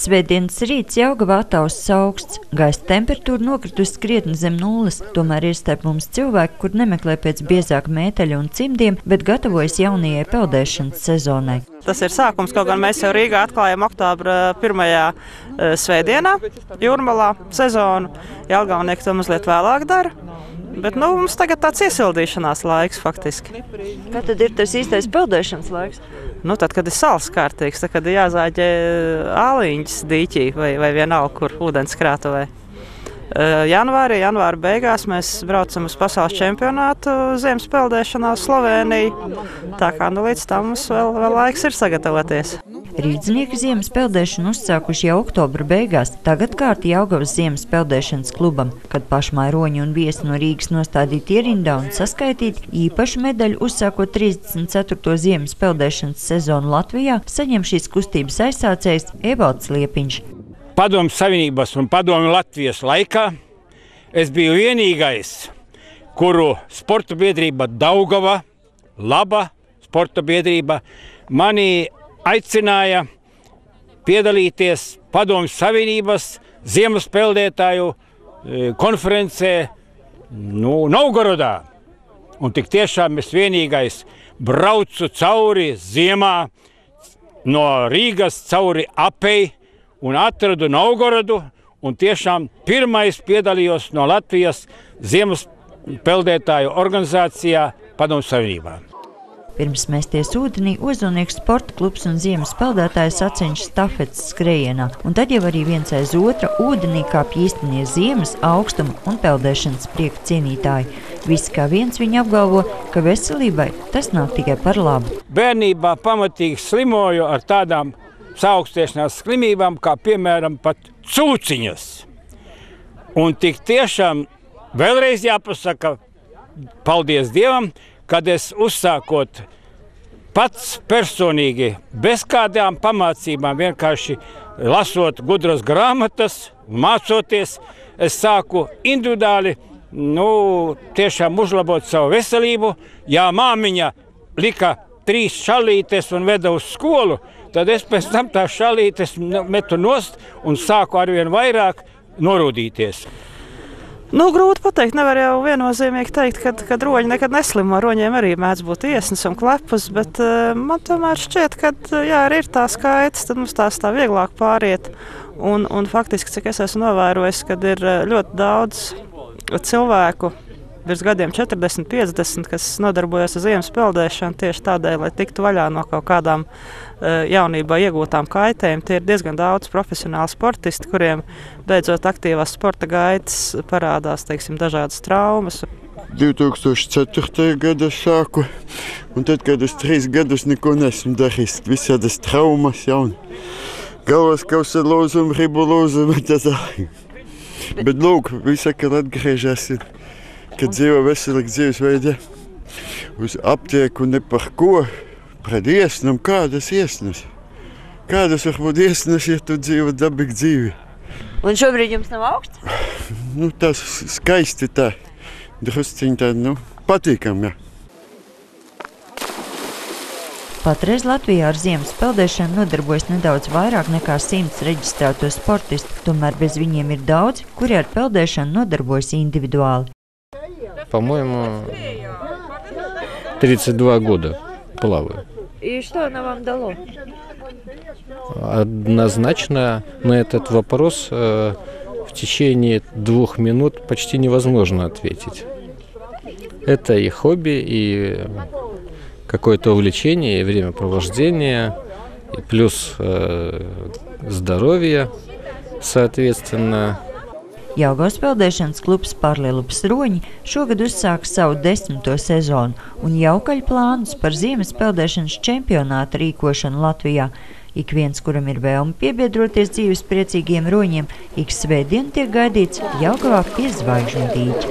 Svētdienas rīts Jaugavā atausts augsts, gaisa temperatūra nokritusi krietni zem nulles, tomēr ir starp mums cilvēki, kur nemeklē pēc biezāka mēteļa un cimdiem, bet gatavojas jaunajai peldēšanas sezonai. Tas ir sākums, kaut gan mēs jau Rīgā atklājam oktobra 1. svētdienā Jūrmalā sezonu. Jelgavnieki to mazliet vēlāk dara. Bet mums tagad tāds iesildīšanās laiks faktiski. Kā tad ir tas īstais peldēšanas laiks? Tad, kad ir sals kārtīgs, tad, kad ir jāzāģē āliņas dīķī vai vienalga, kur ūdens krātuvē. Janvāra beigās mēs braucam uz pasaules čempionātu ziemas peldēšanā uz Sloveniju. Tā kā līdz tam mums vēl laiks ir sagatavoties. Rīdznieki ziemas peldēšanu uzsākuši jau oktobra beigās. Tagad kārta Jaugavas ziemas peldēšanas klubam, kad pašmairoņi un viesi no Rīgas nostādīti ierindā un saskaitīti, īpašu medaļu uzsākot 34. ziemas peldēšanas sezonu Latvijā, saņem šīs kustības aizsācējs Evalds Liepiņš. Padomju Savienības un Padomju Latvijas laikā es biju vienīgais, kuru sporta biedrība Daugava, laba sporta biedrība, mani aicināja piedalīties Padomju Savienības ziemas peldētāju konferencē Novgorodā. Un tik tiešām es vienīgais braucu cauri ziemā no Rīgas cauri Apei un atradu Novgorodu, un tiešām pirmais piedalījos no Latvijas ziemas peldētāju organizācijā Padomju Savienībā. Pirms mesties ūdenī, Ozolnieks sporta klubs un ziemas peldētāji sacenšas stafetes skrejienā, un tad jau arī viens aiz otra ūdenī kāpj īstenie ziemas, augstuma un peldēšanas prieka cienītāji. Visi kā viens viņi apgalvo, ka veselībai tas nāk tikai par labu. Bērnībā pamatīgi slimoju ar tādām saaugstēšanās slimībām, kā piemēram pat cūciņas. Un tik tiešām vēlreiz jāpasaka paldies Dievam, kad es uzsākot pats personīgi, bez kādām pamācībām, vienkārši lasot gudras grāmatas, mācoties, es sāku individuāli tiešām uzlabot savu veselību. Ja māmiņa lika 3 šalītes un veda uz skolu, tad es pēc tam tās šalītes metu nost un sāku arvien vairāk norūdīties. Grūti pateikt, nevar jau viennozīmīgi teikt, ka roņi nekad neslimo. Roņiem arī mēdz būt iesnas un klepus, bet man tomēr šķiet, ka ir tā skaitas, tad mums tā vieglāk pāriet. Un faktiski, cik es esmu novērojis, kad ir ļoti daudz cilvēku, virs gadiem 40, 50, kas nodarbojas ar ziemas peldēšanu tieši tādēļ, lai tiktu vaļā no kaut kādām jaunībā iegūtām kaitēm. Tie ir diezgan daudz profesionāli sportisti, kuriem beidzot aktīvās sporta gaitas parādās, dažādas traumas. 2004. gada sāku, un tad, kad es 3 gadus neko nesmu darījis, visādas traumas, galvas kausa lūzuma, ribu lūzuma, bet lūk, visakal atgriežas, kad dzīvo veselīgi dzīvesveidi uz aptieku ne par ko. Pret iesnām, kādas iesnas? Kādas var būt iesnas, ja tu dzīvo dabīgi dzīvi? Un šobrīd jums nav augsts? Tas skaisti tā. Drusciņi tā, patīkam, jā. Patreiz Latvijā ar ziemas peldēšanu nodarbojas nedaudz vairāk nekā 100 reģistrēto sportistu, tomēr bez viņiem ir daudzi, kuri ar peldēšanu nodarbojas individuāli. По-моему, 32 года плаваю. И что она вам дало? Однозначно на этот вопрос в течение 2 минут почти невозможно ответить. Это и хобби, и какое-то увлечение, и времяпровождение, и плюс здоровье, соответственно. Jaugavas peldēšanas klubs Pārlielupas Roņi šogad uzsāka savu 10. sezonu un jau kaļ plānus par ziemas peldēšanas čempionāta rīkošanu Latvijā. Ik viens, kuram ir vēlme piebiedroties dzīves priecīgiem roņiem, ik svētdien tiek gaidīts Jaugavā pie Zvaigžņu dīķa.